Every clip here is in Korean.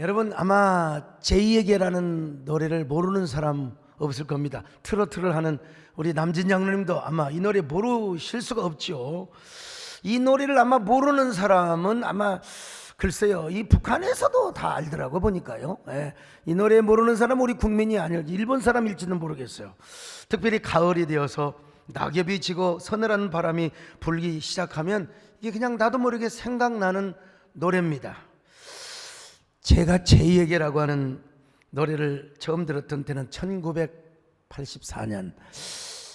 여러분 아마 제2에게라는 노래를 모르는 사람 없을 겁니다. 트로트를 하는 우리 남진 장로님도 아마 이 노래 모르실 수가 없죠. 이 노래를 아마 모르는 사람은 아마 글쎄요, 이 북한에서도 다 알더라고 보니까요. 이 노래 모르는 사람은 우리 국민이 아니라 일본 사람일지는 모르겠어요. 특별히 가을이 되어서 낙엽이 지고 서늘한 바람이 불기 시작하면 이게 그냥 나도 모르게 생각나는 노래입니다. 제가 제2에게라고 하는 노래를 처음 들었던 때는 1984년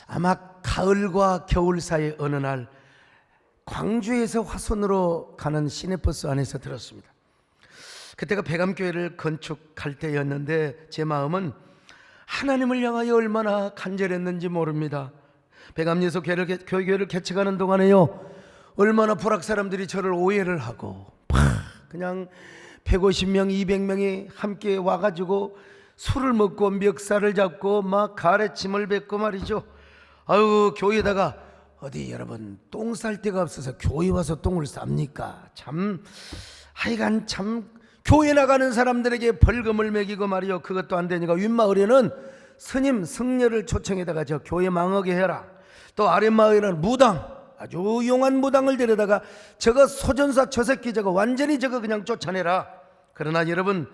아마 가을과 겨울 사이 어느 날 광주에서 화순으로 가는 시내버스 안에서 들었습니다. 그때가 백암교회를 건축할 때였는데 제 마음은 하나님을 향하여 얼마나 간절했는지 모릅니다. 백암리에서 교회를 개척하는 동안에요, 얼마나 불악 사람들이 저를 오해를 하고 그냥 150명, 200명이 함께 와가지고 술을 먹고 멱살을 잡고 막 가래침을 뱉고 말이죠. 아유, 교회에다가 어디 여러분 똥 쌀 데가 없어서 교회 와서 똥을 쌉니까? 참 하여간 참 교회 나가는 사람들에게 벌금을 매기고 말이요, 그것도 안 되니까 윗마을에는 스님 승려를 초청해다가 저 교회 망하게 해라. 또 아랫마을에는 무당, 아주 용한 무당을 데려다가 저거 소전사 저 새끼 저거 완전히 저거 그냥 쫓아내라. 그러나 여러분,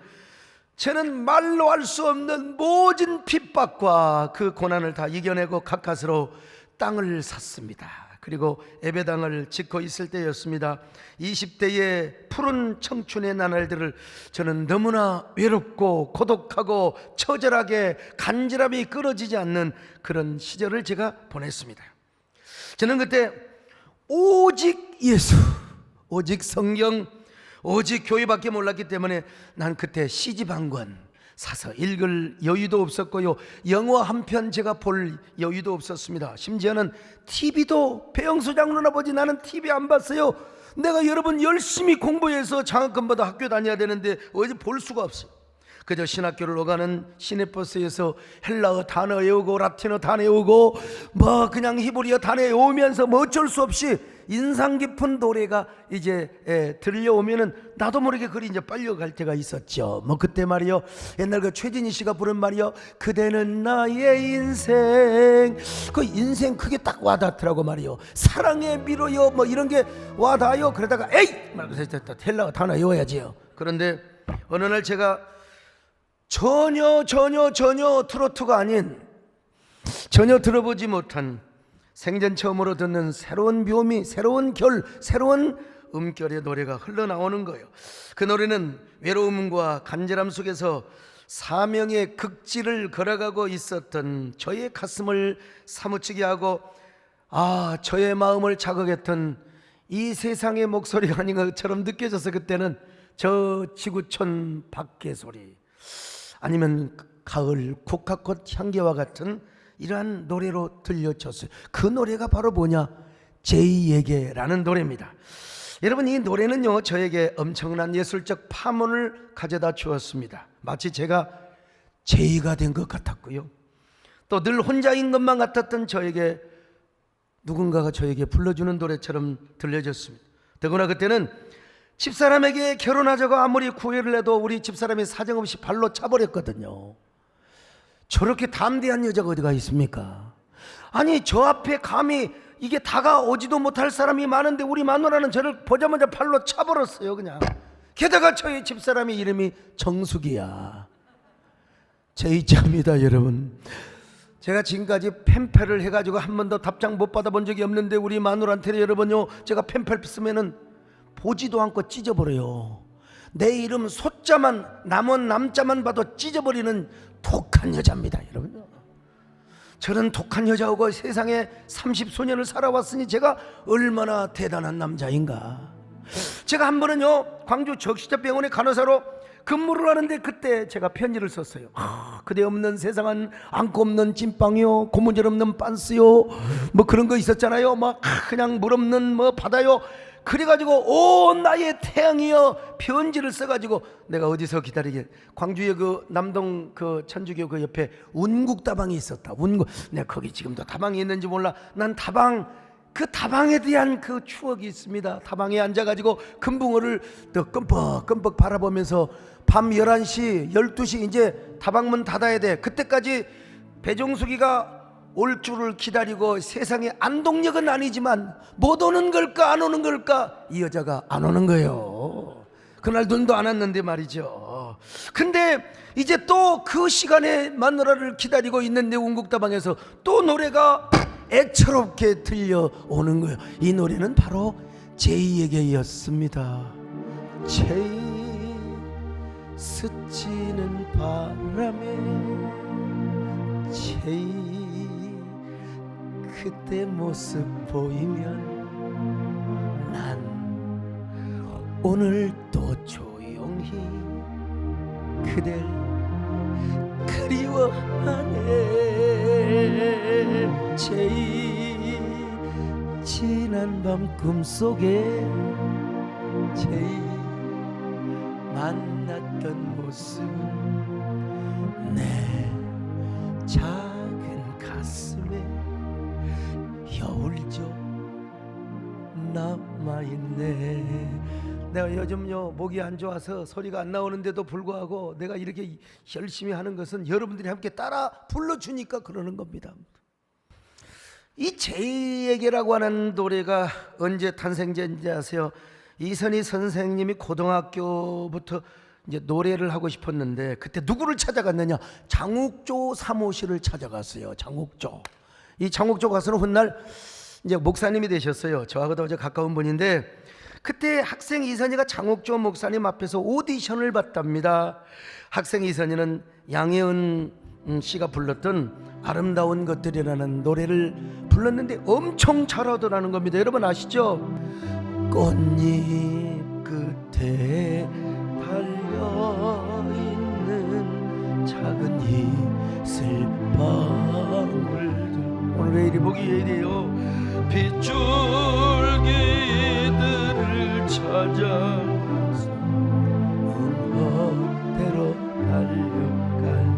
저는 말로 할 수 없는 모진 핍박과 그 고난을 다 이겨내고 가까스로 땅을 샀습니다. 그리고 예배당을 짓고 있을 때였습니다. 20대의 푸른 청춘의 나날들을 저는 너무나 외롭고 고독하고 처절하게 간절함이 끊어지지 않는 그런 시절을 제가 보냈습니다. 저는 그때 오직 예수, 오직 성경, 오직 교회밖에 몰랐기 때문에 난 그때 CG 한 권 사서 읽을 여유도 없었고요, 영화 한 편 제가 볼 여유도 없었습니다. 심지어는 TV도 배영수 장로나 보지 나는 TV 안 봤어요. 내가 여러분 열심히 공부해서 장학금 받아 학교 다녀야 되는데 어디 볼 수가 없어요. 그저 신학교를 오가는 시내버스에서 헬라어 단어 외우고 라틴어 단어 외우고 뭐 그냥 히브리어 단어 외우면서 뭐 어쩔 수 없이 인상 깊은 노래가 이제 들려오면은 나도 모르게 그리 이제 빨려갈 때가 있었죠. 뭐 그때 말이요, 옛날 그 최진희 씨가 부른 말이요, 그대는 나의 인생, 그 인생 그게 딱 와닿더라고 말이요. 사랑의 미로요 뭐 이런 게 와닿아요. 그러다가 에이 말고서 헬라어 단어 외워야지요. 그런데 어느 날 제가 전혀 트로트가 아닌, 전혀 들어보지 못한 생전 처음으로 듣는 새로운 묘미, 새로운 결, 새로운 음결의 노래가 흘러나오는 거예요. 그 노래는 외로움과 간절함 속에서 사명의 극지를 걸어가고 있었던 저의 가슴을 사무치게 하고 저의 마음을 자극했던 이 세상의 목소리가 아닌 것처럼 느껴져서 그때는 저 지구촌 밖의 소리, 아니면 가을 국화꽃 향기와 같은 이러한 노래로 들려줬어요. 그 노래가 바로 뭐냐, 제2에게라는 노래입니다. 여러분, 이 노래는요 저에게 엄청난 예술적 파문을 가져다 주었습니다. 마치 제가 제2가 된 것 같았고요, 또 늘 혼자인 것만 같았던 저에게 누군가가 저에게 불러주는 노래처럼 들려졌습니다. 더구나 그때는 집사람에게 결혼하자고 아무리 구애를 해도 우리 집사람이 사정없이 발로 차버렸거든요. 저렇게 담대한 여자가 어디가 있습니까? 아니, 저 앞에 감히 이게 다가오지도 못할 사람이 많은데 우리 마누라는 저를 보자마자 발로 차버렸어요 그냥. 게다가 저희 집사람의 이름이 정숙이야. 제2자입니다 여러분. 제가 지금까지 펜팔을 해가지고 한 번도 답장 못 받아본 적이 없는데 우리 마누라한테 여러분요, 제가 펜팔 쓰면은 보지도 않고 찢어버려요. 내 이름 소자만, 남은 남자만 봐도 찢어버리는 독한 여자입니다 여러분. 저런 독한 여자하고 세상에 30소년을 살아왔으니 제가 얼마나 대단한 남자인가. 제가 한 번은요 광주 적시자병원의 간호사로 근무를 하는데 그때 제가 편지를 썼어요. 그대 없는 세상은 안고 없는 찐빵이요, 고무줄 없는 빤스요, 뭐 그런 거 있었잖아요. 막 그냥 물 없는 뭐 바다요. 그래가지고 오 나의 태양이여 편지를 써가지고 내가 어디서 기다리게, 광주에 그 남동 그 천주교 그 옆에 운국다방이 있었다. 운국, 내가 거기 지금도 다방이 있는지 몰라. 난 다방 그 다방에 대한 그 추억이 있습니다. 다방에 앉아가지고 금붕어를 또 끔뻑끔뻑 바라보면서 밤 11시, 12시 이제 다방문 닫아야 돼. 그때까지 배종숙이가 올 줄을 기다리고 세상에 안동역은 아니지만 못 오는 걸까 안 오는 걸까? 이 여자가 안 오는 거예요. 그날 눈도 안 왔는데 말이죠. 근데 이제 또 그 시간에 마누라를 기다리고 있는데 운국다방에서 또 노래가 애처롭게 들려오는 거예요. 이 노래는 바로 제이에게였습니다. 제이 스치는 바람에 제이 그때 모습 보이면 난 오늘 또 조용히 그댈 그리워하네. 제이 지난 밤 꿈속에 제이 만났던 모습은 내 작은 가슴에 여울조 남아있네. 내가 요즘요 목이 안 좋아서 소리가 안 나오는데도 불구하고 내가 이렇게 열심히 하는 것은 여러분들이 함께 따라 불러주니까 그러는 겁니다. 이 제이에게라고 하는 노래가 언제 탄생된지 아세요? 이선희 선생님이 고등학교부터 이제 노래를 하고 싶었는데 그때 누구를 찾아갔느냐? 장욱조 사무실을 찾아갔어요. 장욱조. 이 장욱조 가서는 훗날 이제 목사님이 되셨어요. 저하고도 아주 가까운 분인데 그때 학생 이선희가 장욱조 목사님 앞에서 오디션을 봤답니다. 학생 이선희는 양혜은 씨가 불렀던 아름다운 것들이라는 노래를 불렀는데 엄청 잘하더라는 겁니다. 여러분 아시죠? 꽃잎 끝에 달려있는 작은 이슬방울들. 오늘 왜 이리 목이 왜 이래요? 빗줄기들을 찾아서 어디로 달려갈까.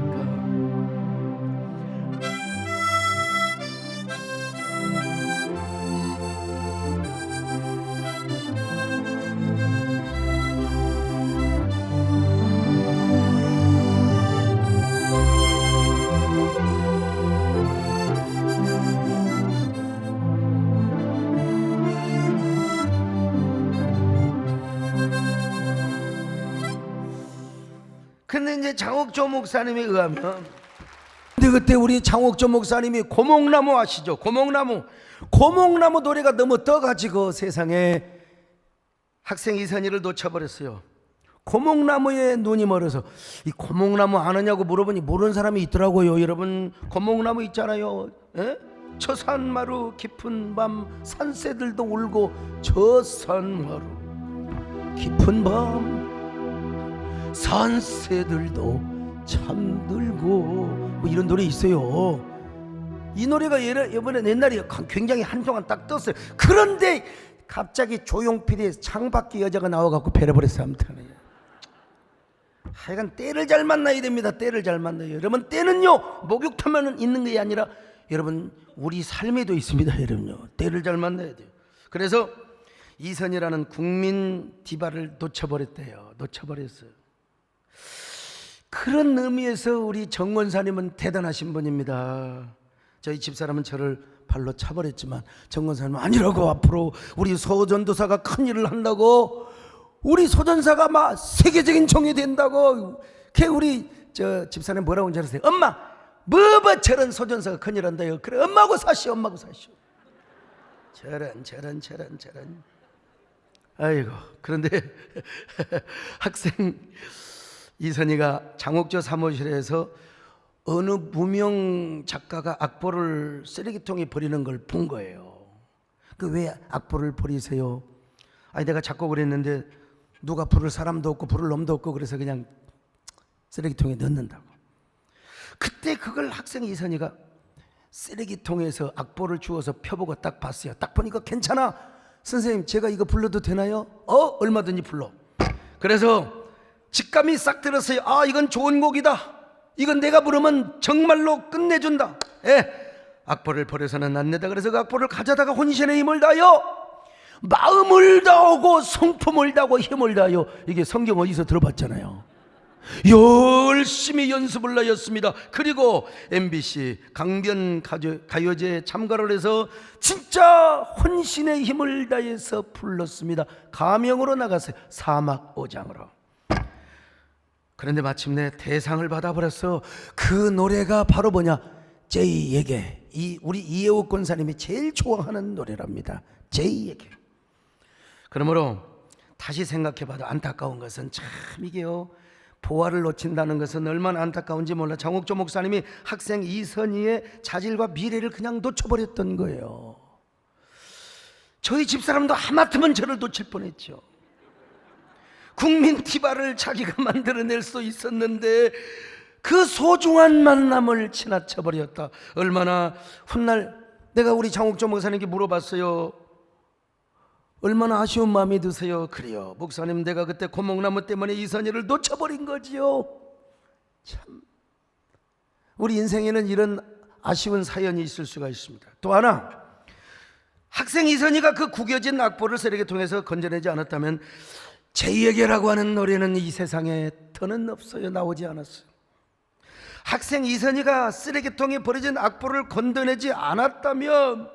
근데 이제 장옥조 목사님에 의하면 근데 그때 우리 장옥조 목사님이 고목나무 아시죠? 고목나무 노래가 너무 떠가지고 세상에 학생 이선희를 놓쳐버렸어요. 고목나무에 눈이 멀어서 이 고목나무 아느냐고 물어보니 모르는 사람이 있더라고요. 여러분 고목나무 있잖아요. 에? 저 산마루 깊은 밤 산새들도 울고 저 산마루 깊은 밤 산새들도 잠들고 뭐 이런 노래 있어요. 이 노래가 이번에 옛날에 굉장히 한동안 딱 떴어요. 그런데 갑자기 조용필의 창밖에 여자가 나와갖고 배려버렸어요. 아무튼 하여간 때를 잘 만나야 됩니다. 때를 잘 만나요. 여러분 때는요 목욕탕만 있는 게 아니라 여러분 우리 삶에도 있습니다. 여러분요 때를 잘 만나야 돼요. 그래서 이선희라는 국민 디바를 놓쳐버렸어요. 그런 의미에서 우리 정권사님은 대단하신 분입니다. 저희 집사람은 저를 발로 차버렸지만 정권사님은 아니라고, 앞으로 우리 소전도사가 큰일을 한다고, 우리 소전사가 막 세계적인 종이 된다고. 우리 저 집사님 뭐라고 하는지 아세요? 엄마 뭐 저런 소전사가 큰일 한다요. 그래 엄마하고 사시오. 저런 아이고. 그런데 학생 이선희가 장옥조 사무실에서 어느 무명 작가가 악보를 쓰레기통에 버리는 걸 본 거예요. 그 왜 악보를 버리세요? 아니 내가 작곡을 했는데 누가 부를 사람도 없고 부를 놈도 없고 그래서 그냥 쓰레기통에 넣는다고. 그때 그걸 학생 이선희가 쓰레기통에서 악보를 주워서 펴보고 딱 봤어요. 딱 보니까 괜찮아. 선생님 제가 이거 불러도 되나요? 얼마든지 불러. 그래서 직감이 싹 들었어요. 아 이건 좋은 곡이다. 이건 내가 부르면 정말로 끝내준다. 악보를 버려서는 안 된다. 그래서 그 악보를 가져다가 혼신의 힘을 다하여 마음을 다하고 성품을 다하고 힘을 다하여, 이게 성경 어디서 들어봤잖아요. 열심히 연습을 하였습니다. 그리고 MBC 강변 가요제에 참가를 해서 진짜 혼신의 힘을 다해서 불렀습니다. 가명으로 나갔어요. 사막 오장으로. 그런데 마침내 대상을 받아버렸어. 그 노래가 바로 뭐냐, 제이에게, 우리 이혜옥 권사님이 제일 좋아하는 노래랍니다. 제이에게. 그러므로 다시 생각해봐도 안타까운 것은 참 이게요, 보화를 놓친다는 것은 얼마나 안타까운지 몰라. 장옥조 목사님이 학생 이선희의 자질과 미래를 그냥 놓쳐버렸던 거예요. 저희 집사람도 하마터면 저를 놓칠 뻔했죠. 국민 티바를 자기가 만들어낼 수 있었는데 그 소중한 만남을 지나쳐버렸다. 얼마나 훗날 내가 우리 장옥조 목사님께 물어봤어요. 얼마나 아쉬운 마음이 드세요? 그래요, 목사님, 내가 그때 고목나무 때문에 이선희를 놓쳐버린 거지요. 참, 우리 인생에는 이런 아쉬운 사연이 있을 수가 있습니다. 또 하나, 학생 이선희가 그 구겨진 악보를 쓰레기통에서 건져내지 않았다면 제이에게라고 하는 노래는 이 세상에 더는 없어요. 나오지 않았어요. 학생 이선희가 쓰레기통에 버려진 악보를 건져내지 않았다면,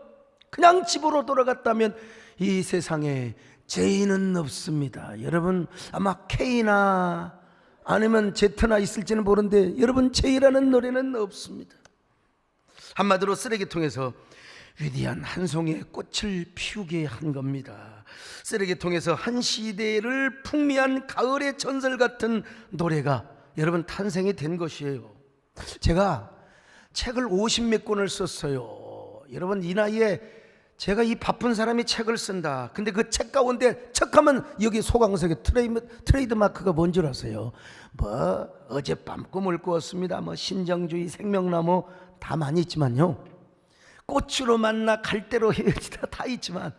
그냥 집으로 돌아갔다면 이 세상에 제이는 없습니다. 여러분, 아마 K나 아니면 Z나 있을지는 모르는데 여러분, 제이라는 노래는 없습니다. 한마디로 쓰레기통에서 위대한 한 송이의 꽃을 피우게 한 겁니다. 쓰레기통에서 한 시대를 풍미한 가을의 전설 같은 노래가 여러분 탄생이 된 것이에요. 제가 책을 50몇 권을 썼어요. 여러분, 이 나이에 제가 이 바쁜 사람이 책을 쓴다. 근데 그 책 가운데 척하면 여기 소강석의 트레이드 마크가 뭔 줄 아세요? 뭐 어젯밤 꿈을 꾸었습니다. 뭐 신정주의, 생명나무 다 많이 있지만요, 꽃으로 만나 갈대로 헤어지다 다 있지만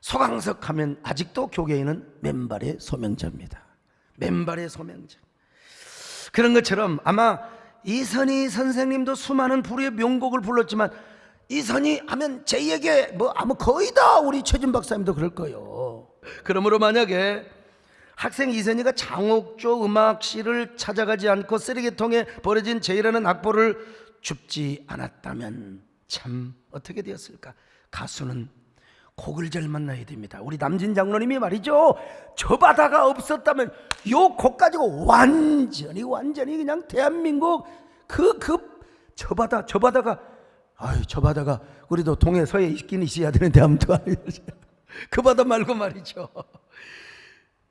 소강석 하면 아직도 교계에는 맨발의 소명자입니다. 맨발의 소명자. 그런 것처럼 아마 이선희 선생님도 수많은 불후의 명곡을 불렀지만 이선희 하면 제이에게 뭐 아마 거의 다 우리 최준 박사님도 그럴 거예요. 그러므로 만약에 학생 이선희가 장옥조 음악실을 찾아가지 않고 쓰레기통에 버려진 제이라는 악보를 줍지 않았다면 참 어떻게 되었을까? 가수는 곡을 잘 만나야 됩니다. 우리 남진 장로님이 말이죠, 저 바다가 없었다면 요 곡 가지고 완전히 그냥 대한민국 저 바다가 저 바다가 우리도 동해 서해 있긴 있어야 되는데 아무튼 그 바다 말고 말이죠.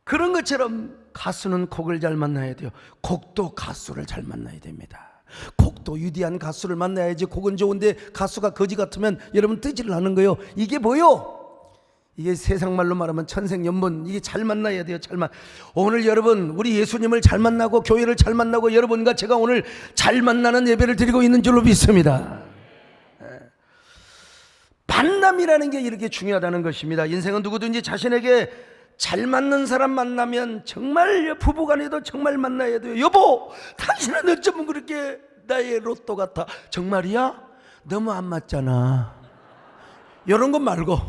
그런 것처럼 가수는 곡을 잘 만나야 돼요. 곡도 가수를 잘 만나야 됩니다. 곡도 위대한 가수를 만나야지. 곡은 좋은데 가수가 거지 같으면 여러분 뜨지를 않은 거예요. 이게 뭐요? 이게 세상 말로 말하면 천생연분. 이게 잘 만나야 돼요. 오늘 여러분, 우리 예수님을 잘 만나고 교회를 잘 만나고 여러분과 제가 오늘 잘 만나는 예배를 드리고 있는 줄로 믿습니다. 만남이라는 게 이렇게 중요하다는 것입니다. 인생은 누구든지 자신에게 잘 맞는 사람 만나면 정말 부부간에도 정말 만나야 돼요. 여보, 당신은 어쩌면 그렇게 나의 로또 같아. 정말이야? 너무 안 맞잖아. 이런 것 말고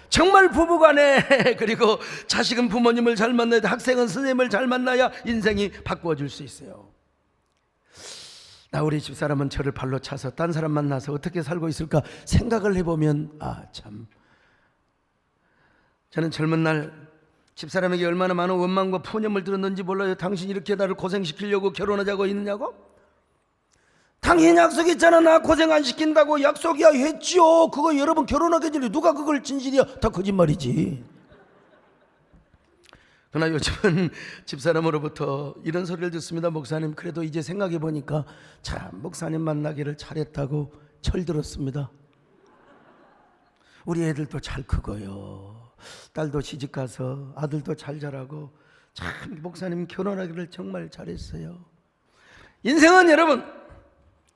정말 부부간에 그리고 자식은 부모님을 잘 만나야 돼. 학생은 선생님을 잘 만나야 인생이 바꾸어질 수 있어요. 나 우리 집사람은 저를 발로 차서 딴 사람 만나서 어떻게 살고 있을까 생각을 해보면 참, 저는 젊은 날 집사람에게 얼마나 많은 원망과 푸념을 들었는지 몰라요. 당신 이렇게 나를 고생시키려고 결혼하자고 있느냐고? 당연히 약속했잖아. 나 고생 안 시킨다고. 약속이야 했죠. 그거 여러분 결혼하기 전에 누가 그걸 진실이야? 다 거짓말이지. 그러나 요즘은 집사람으로부터 이런 소리를 듣습니다. 목사님, 그래도 이제 생각해 보니까 참 목사님 만나기를 잘했다고 철들었습니다. 우리 애들도 잘 크고요, 딸도 시집가서 아들도 잘 자라고, 참 목사님 결혼하기를 정말 잘했어요. 인생은 여러분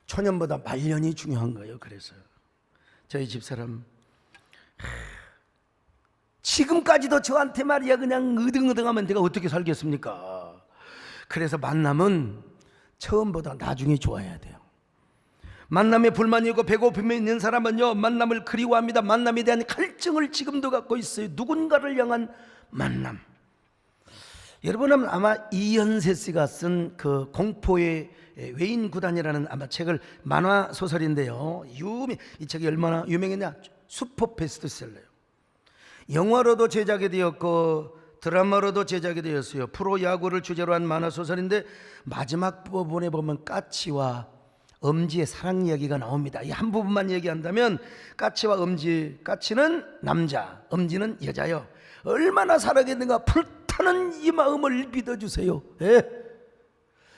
초년보다 말년이 중요한 거예요. 그래서 저희 집사람 지금까지도 저한테 말이야 그냥 으등으등하면 내가 어떻게 살겠습니까? 그래서 만남은 처음보다 나중에 좋아야 돼요. 만남에 불만이 있고 배고픔이 있는 사람은요, 만남을 그리워합니다. 만남에 대한 갈증을 지금도 갖고 있어요. 누군가를 향한 만남. 여러분은 아마 이현세 씨가 쓴 그 공포의 외인 구단이라는 아마 책을, 만화 소설인데요, 이 책이 얼마나 유명했냐, 슈퍼 베스트셀러예요. 영화로도 제작이 되었고 드라마로도 제작이 되었어요. 프로야구를 주제로 한 만화 소설인데 마지막 부분에 보면 까치와 엄지의 사랑 이야기가 나옵니다. 이 한 부분만 얘기한다면 까치와 엄지, 까치는 남자, 엄지는 여자요. 얼마나 사랑했는가. 불타는 이 마음을 믿어주세요. 예?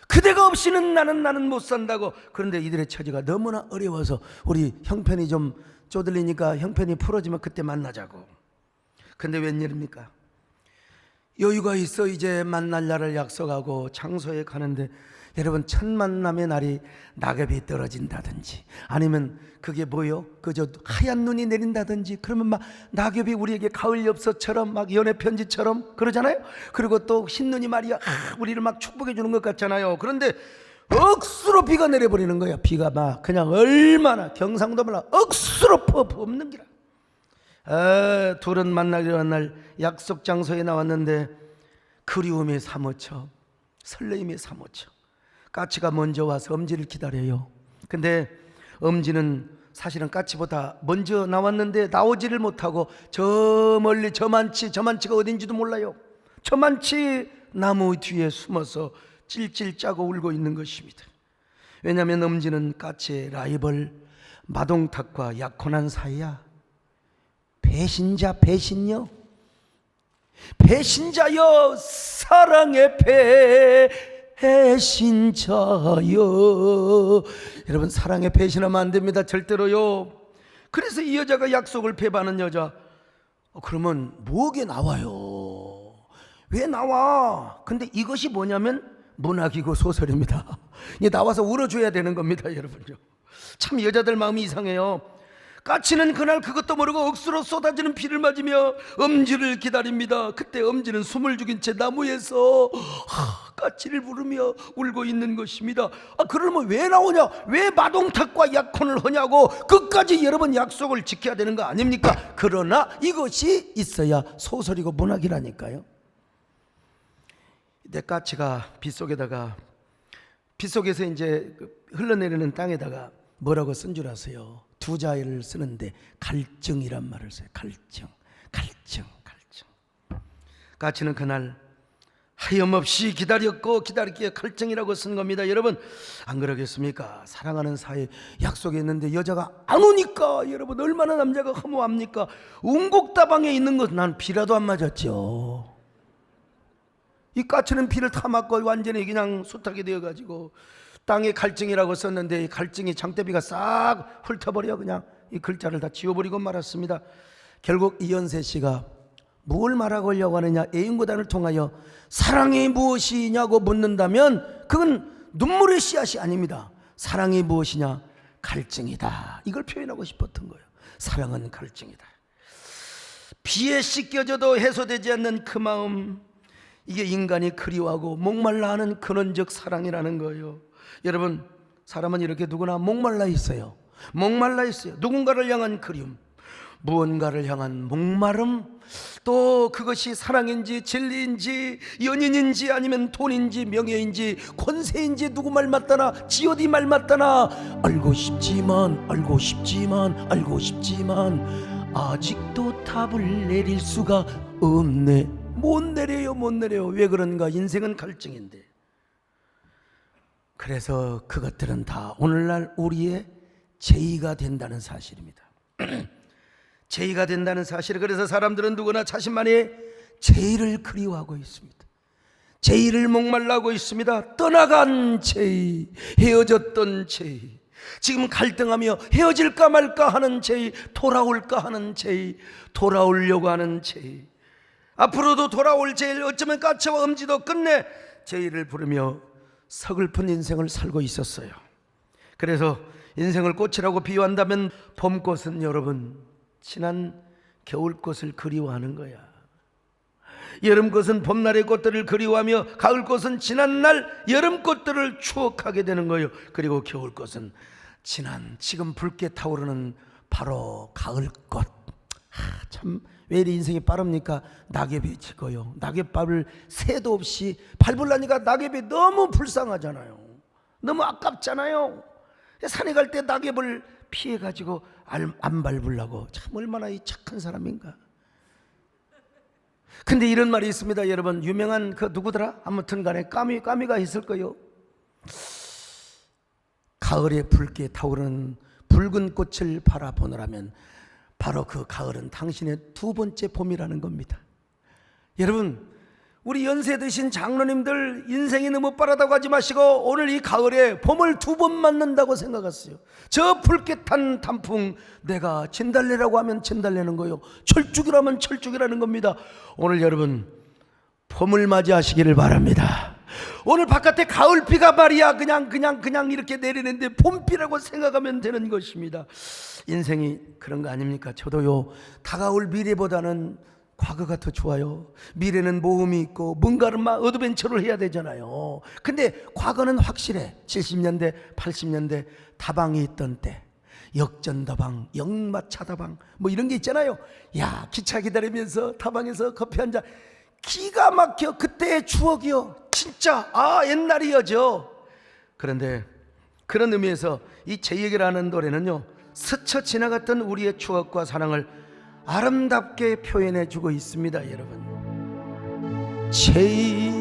그대가 없이는 나는 못 산다고. 그런데 이들의 처지가 너무나 어려워서 우리 형편이 좀 쪼들리니까 형편이 풀어지면 그때 만나자고. 근데 웬일입니까? 여유가 있어 이제 만날 날을 약속하고 장소에 가는데, 여러분, 첫 만남의 날이 낙엽이 떨어진다든지 아니면 그게 뭐요? 그저 하얀 눈이 내린다든지, 그러면 막 낙엽이 우리에게 가을 엽서처럼 막 연애 편지처럼 그러잖아요. 그리고 또 흰눈이 말이야 우리를 막 축복해 주는 것 같잖아요. 그런데 억수로 비가 내려버리는 거야. 비가 막 그냥 얼마나 경상도 말라 억수로 퍼붓는 기라. 둘은 만나기로 한 날 약속 장소에 나왔는데 그리움에 사무쳐, 설레임에 사무쳐. 까치가 먼저 와서 엄지를 기다려요. 근데 엄지는 사실은 까치보다 먼저 나왔는데 나오지를 못하고 저 멀리 저만치가 어딘지도 몰라요. 저만치 나무 뒤에 숨어서 찔찔 짜고 울고 있는 것입니다. 왜냐하면 엄지는 까치의 라이벌 마동탁과 약혼한 사이야. 배신자요, 사랑의 배신자요. 여러분, 사랑에 배신하면 안 됩니다. 절대로요. 그래서 이 여자가 약속을 배반한 여자, 그러면 뭐게 나와요? 왜 나와? 근데 이것이 뭐냐면 문학이고 소설입니다. 나와서 울어줘야 되는 겁니다, 여러분요. 참 여자들 마음이 이상해요. 까치는 그날 그것도 모르고 억수로 쏟아지는 비를 맞으며 엄지를 기다립니다. 그때 엄지는 숨을 죽인 채 나무에서 까치를 부르며 울고 있는 것입니다. 그러면 왜 나오냐? 왜 마동탁과 약혼을 하냐고. 끝까지 여러분 약속을 지켜야 되는 거 아닙니까? 그러나 이것이 있어야 소설이고 문학이라니까요. 내 까치가 빗속에서 이제 흘러내리는 땅에다가 뭐라고 쓴 줄 아세요? 두 자를 쓰는데 갈증이란 말을 써요. 갈증. 까치는 그날 하염없이 기다렸기에 갈증이라고 쓴 겁니다. 여러분, 안 그러겠습니까? 사랑하는 사이 약속이 있는데 여자가 안 오니까 여러분 얼마나 남자가 허무합니까? 운곡다방에 있는 것, 난 비라도 안 맞았죠. 이 까치는 비를 다 맞고 완전히 그냥 수탉이 되어가지고 땅에 갈증이라고 썼는데 이 갈증이 장대비가 싹 훑어버려 그냥 이 글자를 다 지워버리고 말았습니다. 결국 이현세 씨가 뭘 말하려고 하느냐, 애인구단을 통하여 사랑이 무엇이냐고 묻는다면 그건 눈물의 씨앗이 아닙니다. 사랑이 무엇이냐? 갈증이다. 이걸 표현하고 싶었던 거예요. 사랑은 갈증이다. 비에 씻겨져도 해소되지 않는 그 마음, 이게 인간이 그리워하고 목말라 하는 근원적 사랑이라는 거예요. 여러분, 사람은 이렇게 누구나 목말라 있어요. 누군가를 향한 그리움, 무언가를 향한 목마름, 또 그것이 사랑인지 진리인지 연인인지 아니면 돈인지 명예인지 권세인지 누구 말 맞다나 G.O.D 말 맞다나 알고 싶지만 아직도 답을 내릴 수가 없네. 못 내려요. 왜 그런가? 인생은 갈증인데. 그래서 그것들은 다 오늘날 우리의 죄의가 된다는 사실입니다. 죄의가 된다는 사실. 그래서 사람들은 누구나 자신만의 죄의를 그리워하고 있습니다. 죄의를 목말라하고 있습니다. 떠나간 죄의, 헤어졌던 죄의, 지금 갈등하며 헤어질까 말까 하는 죄의, 돌아올까 하는 죄의, 돌아오려고 하는 죄의, 앞으로도 돌아올 죄의, 어쩌면 까치와 엄지도 끝내 죄의를 부르며 서글픈 인생을 살고 있었어요. 그래서 인생을 꽃이라고 비유한다면 봄꽃은 여러분 지난 겨울꽃을 그리워하는 거야. 여름꽃은 봄날의 꽃들을 그리워하며 가을꽃은 지난날 여름꽃들을 추억하게 되는 거예요. 그리고 겨울꽃은 지금 붉게 타오르는 바로 가을꽃. 참 왜 이리 인생이 빠릅니까? 낙엽이 지고요. 낙엽밥을 새도 없이 밟으려니까 낙엽이 너무 불쌍하잖아요. 너무 아깝잖아요. 산에 갈 때 낙엽을 피해가지고 안 밟으려고. 참 얼마나 이 착한 사람인가. 근데 이런 말이 있습니다, 여러분. 유명한 그 누구더라? 아무튼 간에 까미가 있을 거요. 가을에 붉게 타오르는 붉은 꽃을 바라보느라면 바로 그 가을은 당신의 두 번째 봄이라는 겁니다. 여러분, 우리 연세 드신 장로님들 인생이 너무 빠르다고 하지 마시고 오늘 이 가을에 봄을 두 번 맞는다고 생각하세요. 저 붉게 탄 단풍, 내가 진달래라고 하면 진달래는 거요, 철쭉이라면 철쭉이라는 겁니다. 오늘 여러분 봄을 맞이하시기를 바랍니다. 오늘 바깥에 가을비가 말이야 그냥 이렇게 내리는데 봄비라고 생각하면 되는 것입니다. 인생이 그런 거 아닙니까? 저도요, 다가올 미래보다는 과거가 더 좋아요. 미래는 모험이 있고 뭔가를 막 어드벤처를 해야 되잖아요. 근데 과거는 확실해. 70년대 80년대 다방이 있던 때, 역전다방, 역마차다방 뭐 이런 게 있잖아요. 야, 기차 기다리면서 다방에서 커피 한잔, 기가 막혀. 그때의 추억이요, 진짜 옛날이여죠. 그런데 그런 의미에서 이 제 얘기라는 노래는요, 스쳐 지나갔던 우리의 추억과 사랑을 아름답게 표현해 주고 있습니다. 여러분, 제일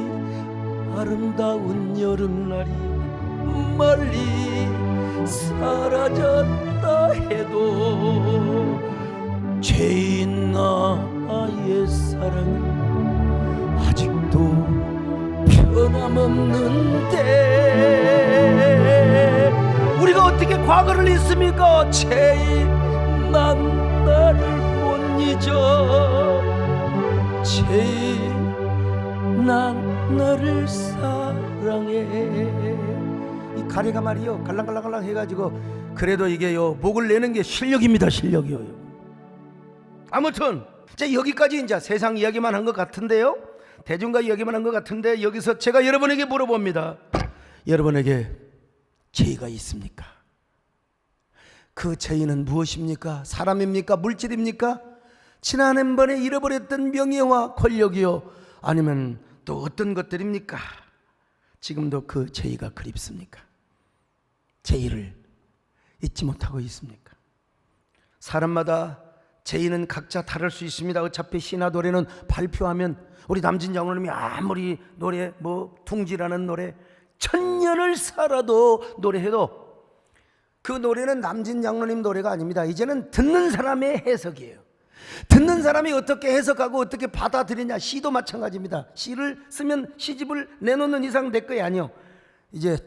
아름다운 여름날이 멀리 사라졌다 해도 제일 나의 사랑은 아직도 변함없는데 우리가 어떻게 과거를 잊습니까? 제일 난 나를 못 잊어. 제일 난 너를 사랑해. 이 가래가 말이요, 갈랑갈랑 해가지고, 그래도 이게요, 목을 내는 게 실력입니다. 실력이요. 아무튼 이제 여기까지 이제 세상 이야기만 한 것 같은데요, 대중가 이야기만 한 것 같은데, 여기서 제가 여러분에게 물어봅니다. 여러분에게 죄가 있습니까? 그 죄는 무엇입니까? 사람입니까? 물질입니까? 지난번에 잃어버렸던 명예와 권력이요, 아니면 또 어떤 것들입니까? 지금도 그 죄가 그립습니까? 죄를 잊지 못하고 있습니까? 사람마다 죄는 각자 다를 수 있습니다. 어차피 신화 노래는 발표하면, 우리 남진 장로님이 아무리 노래 둥지라는 노래 천년을 살아도 노래해도 그 노래는 남진 장로님 노래가 아닙니다. 이제는 듣는 사람의 해석이에요. 듣는 사람이 어떻게 해석하고 어떻게 받아들이냐. 시도 마찬가지입니다. 시를 쓰면 시집을 내놓는 이상 내 거야 아니요. 이제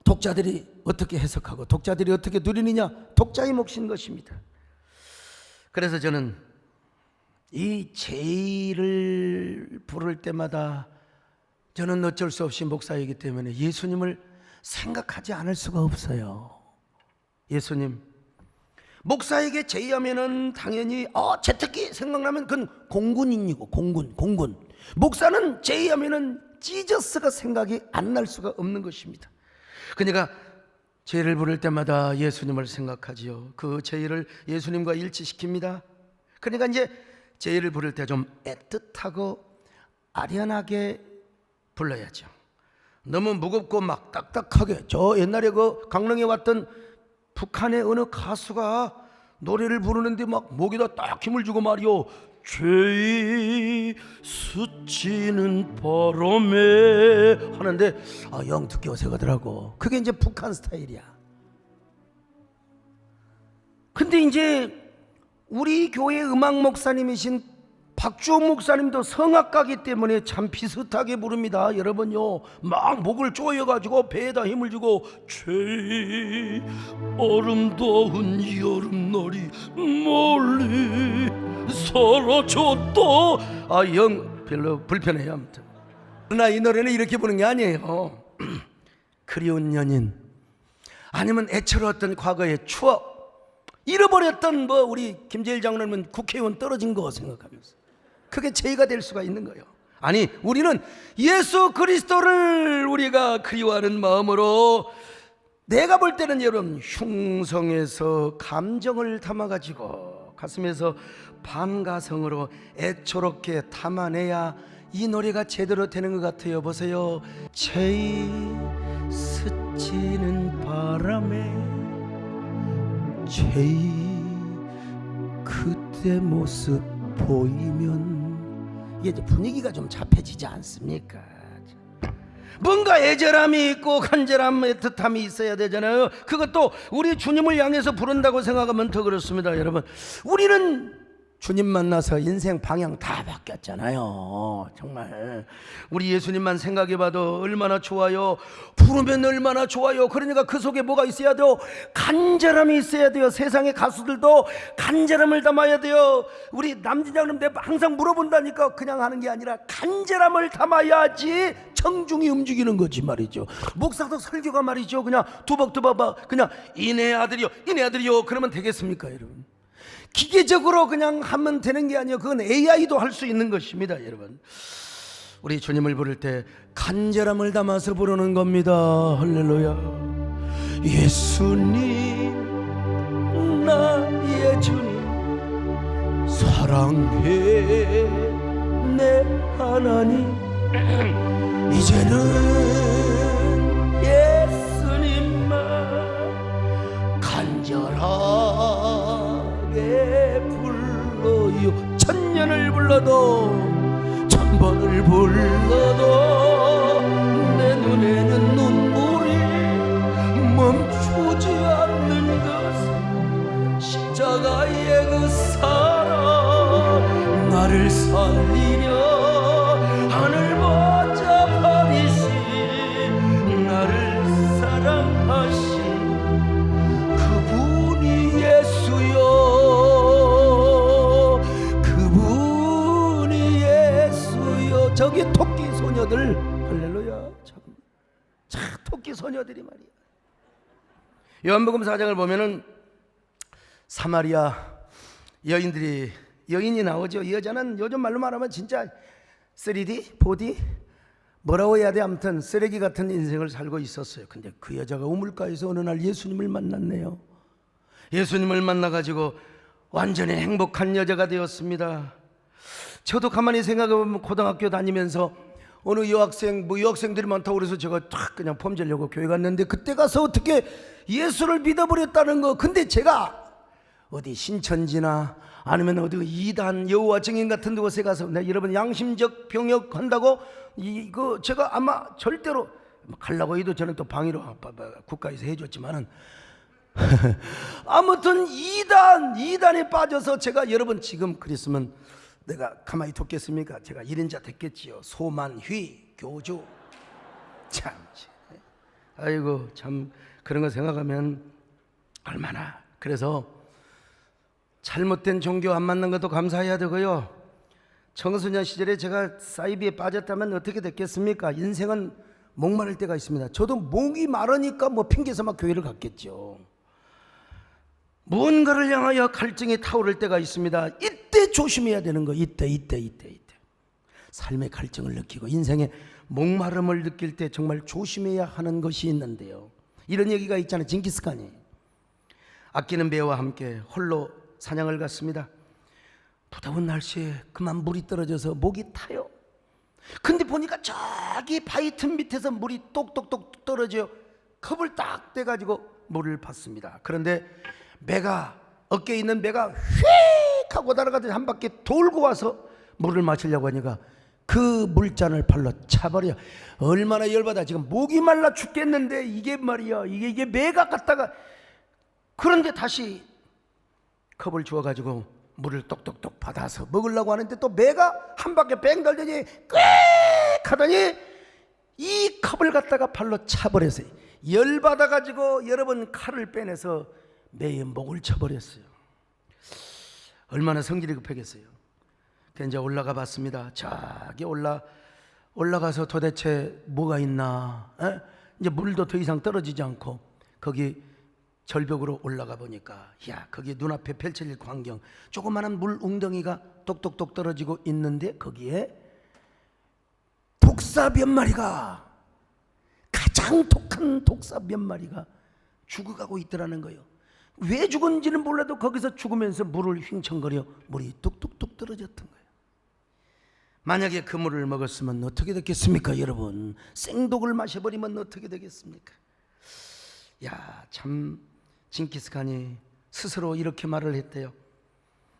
독자들이 어떻게 해석하고 독자들이 어떻게 누리느냐, 독자의 몫인 것입니다. 그래서 저는 이 제의를 부를 때마다 저는 어쩔 수 없이 목사이기 때문에 예수님을 생각하지 않을 수가 없어요. 예수님, 목사에게 제의하면은 당연히 제특기 생각나면 그건 공군인이고 공군. 목사는 제의하면은 지저스가 생각이 안 날 수가 없는 것입니다. 그러니까 제의를 부를 때마다 예수님을 생각하지요. 그 제의를 예수님과 일치시킵니다. 그러니까 이제 제의를 부를 때 좀 애틋하고 아련하게 불러야죠. 너무 무겁고 막 딱딱하게, 저 옛날에 그 강릉에 왔던 북한의 어느 가수가 노래를 부르는데 막 목에다 딱 힘을 주고 말이요, 죄의 스치는 바람에 하는데 영 듣기 어색하더라고. 그게 이제 북한 스타일이야. 근데 이제 우리 교회 음악 목사님이신 박주홍 목사님도 성악가기 때문에 참 비슷하게 부릅니다. 여러분요, 막 목을 조여가지고 배에다 힘을 주고, 제일 아름다운 여름날이 멀리 사라졌다. 영 별로 불편해요. 아무튼 그러나 이 노래는 이렇게 부르는 게 아니에요. 그리운 연인, 아니면 애처로웠던 과거의 추억, 잃어버렸던 우리 김재일 장로님은 국회의원 떨어진 거 생각하면서 그게 죄가 될 수가 있는 거예요. 아니, 우리는 예수 그리스도를 우리가 그리워하는 마음으로 내가 볼 때는 여러분 흉성에서 감정을 담아가지고 가슴에서 반가성으로 애초롭게 담아내야 이 노래가 제대로 되는 것 같아요. 보세요. 채이 스치는 바람에 채이 그때 모습 보이면 이게 이제 분위기가 좀 잡혀지지 않습니까? 뭔가 애절함이 있고 간절함의 뜻함이 있어야 되잖아요. 그것도 우리 주님을 향해서 부른다고 생각하면 더 그렇습니다. 여러분, 우리는 주님 만나서 인생 방향 다 바뀌었잖아요. 정말 우리 예수님만 생각해봐도 얼마나 좋아요. 부르면 얼마나 좋아요. 그러니까 그 속에 뭐가 있어야 돼요? 간절함이 있어야 돼요. 세상의 가수들도 간절함을 담아야 돼요. 우리 남진장님 내가 항상 물어본다니까. 그냥 하는 게 아니라 간절함을 담아야지 청중이 움직이는 거지 말이죠. 목사도 설교가 말이죠, 그냥 두벅두벅 그냥 이내 아들이요 이내 아들이요 그러면 되겠습니까 여러분? 기계적으로 그냥 하면 되는 게 아니에요. 그건 AI도 할 수 있는 것입니다. 여러분, 우리 주님을 부를 때 간절함을 담아서 부르는 겁니다. 할렐루야. 예수님 나의 주님 사랑해 내 하나님. 이제는 예수님만 간절하게 불러요. 천년을 불러도 천번을 불러도 내 눈에는 눈물이 멈추지 않는 것은 십자가의 그 사랑. 나를 살리려 하늘 복잡하리시 나를 사랑하신 그분이 예수요. 그분이 예수요. 저기 토끼 소녀들, 할렐루야. 참 토끼 소녀들이 말이야. 요한복음 4장을 보면은 사마리아 여인이 나오죠. 이 여자는 요즘 말로 말하면 진짜 3D, 4D 뭐라고 해야 돼? 아무튼 쓰레기 같은 인생을 살고 있었어요. 근데 그 여자가 우물가에서 어느 날 예수님을 만났네요. 예수님을 만나가지고 완전히 행복한 여자가 되었습니다. 저도 가만히 생각해보면 고등학교 다니면서 어느 여학생들이 많다고 그래서 제가 탁 그냥 폼지려고 교회 갔는데 그때 가서 어떻게 예수를 믿어버렸다는 거. 근데 제가 어디 신천지나 아니면 어디 이단 여호와 증인 같은 곳에 가서 여러분 양심적 병역 한다고 이거 제가 아마 절대로 가려고 해도 저는 또 방위로 국가에서 해줬지만은 아무튼 이단에 빠져서 제가 여러분 지금 그랬으면 내가 가만히 뒀겠습니까? 제가 1인자 됐겠지요. 소만휘 교주. 참 아이고 참 그런 거 생각하면 얼마나. 그래서 잘못된 종교 안 맞는 것도 감사해야 되고요. 청소년 시절에 제가 사이비에 빠졌다면 어떻게 됐겠습니까? 인생은 목마를 때가 있습니다. 저도 목이 마르니까 뭐 핑계서 막 교회를 갔겠죠. 무언가를 향하여 갈증이 타오를 때가 있습니다. 이때 조심해야 되는 거. 이때 삶의 갈증을 느끼고 인생의 목마름을 느낄 때 정말 조심해야 하는 것이 있는데요. 이런 얘기가 있잖아요. 징기스칸이 아끼는 배와 함께 홀로 사냥을 갔습니다. 무더운 날씨에 그만 물이 떨어져서 목이 타요. 근데 보니까 저기 바위 틈 밑에서 물이 똑똑똑 떨어져요. 컵을 딱 떼가지고 물을 받습니다. 그런데 어깨에 있는 배가 휙 하고 날아가더니 한 바퀴 돌고 와서 물을 마시려고 하니까 그 물잔을 발로 차버려. 얼마나 열받아. 지금 목이 말라 죽겠는데 이게 말이야 이게 배가 갔다가. 그런데 다시 컵을 주워가지고 물을 똑똑똑 받아서 먹으려고 하는데 또 배가 한 바퀴 뺑 돌더니 꽥 하더니 이 컵을 갖다가 발로 차버렸어요. 열받아가지고 여러분 칼을 빼내서 매의 목을 쳐버렸어요. 얼마나 성질이 급하겠어요. 그래서 이제 올라가 봤습니다. 저기 올라가서 도대체 뭐가 있나. 이제 물도 더 이상 떨어지지 않고 거기 절벽으로 올라가 보니까 거기 눈앞에 펼쳐질 광경, 조그마한 물 웅덩이가 똑똑똑 떨어지고 있는데 거기에 독사 몇 마리가, 가장 독한 독사 몇 마리가 죽어가고 있더라는 거예요. 왜 죽은지는 몰라도 거기서 죽으면서 물을 휘청거려 물이 뚝뚝뚝 떨어졌던 거예요. 만약에 그 물을 먹었으면 어떻게 됐겠습니까 여러분? 생독을 마셔버리면 어떻게 되겠습니까? 야, 참 징기스칸이 스스로 이렇게 말을 했대요.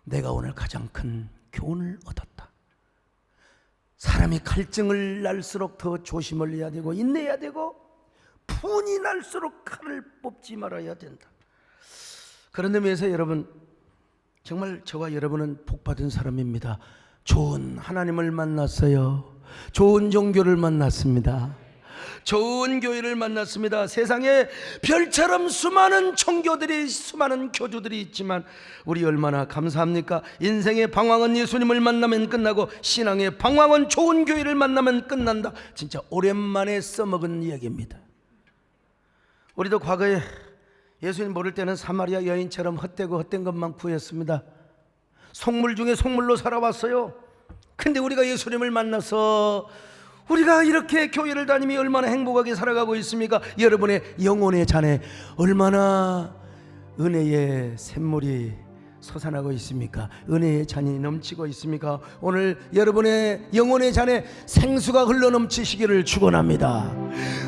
내가 오늘 가장 큰 교훈을 얻었다. 사람이 갈증을 날수록 더 조심을 해야 되고 인내해야 되고 분이 날수록 칼을 뽑지 말아야 된다. 그런 의미에서 여러분, 정말 저와 여러분은 복받은 사람입니다. 좋은 하나님을 만났어요. 좋은 종교를 만났습니다. 좋은 교회를 만났습니다. 세상에 별처럼 수많은 종교들이, 수많은 교주들이 있지만 우리 얼마나 감사합니까? 인생의 방황은 예수님을 만나면 끝나고 신앙의 방황은 좋은 교회를 만나면 끝난다. 진짜 오랜만에 써먹은 이야기입니다. 우리도 과거에 예수님 모를 때는 사마리아 여인처럼 헛되고 헛된 것만 구했습니다. 속물 중에 속물로 살아왔어요. 근데 우리가 예수님을 만나서 우리가 이렇게 교회를 다니며 얼마나 행복하게 살아가고 있습니까? 여러분의 영혼의 잔에 얼마나 은혜의 샘물이 솟아나고 있습니까? 은혜의 잔이 넘치고 있습니까? 오늘 여러분의 영혼의 잔에 생수가 흘러넘치시기를 축원합니다.